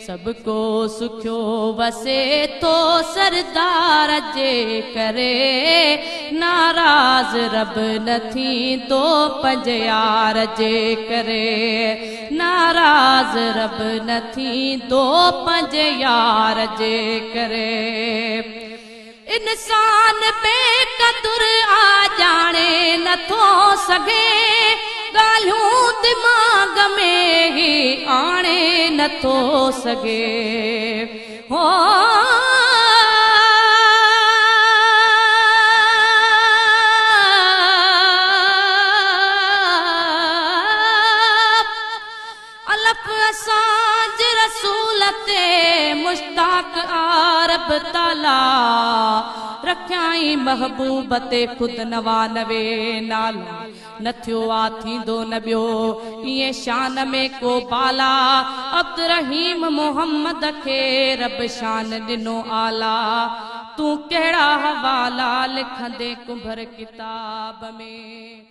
सबको सुखियो वसे तो सरदार जे करे नाराज रब न थी तो पंज यार जे करे नाराज रब न थी तो पंज यार जे करे इंसान बेक़दुर आ जाने न थो सघे ॻाल्हियूं दिमाग़ में ही आणे न थो सघे हो अलफ असांज रसूल ते मुश्ताक आरब ताला रखियाई महबूब ते खुद नवा नवे नाला न थियो आ थींदो न ॿियो इएं शान में को बाला अब्दुर्रहीम मोहम्मद खे रब शान ॾिनो आला तूं कहिड़ा हवाला लिखंदे कुंभर किताब में।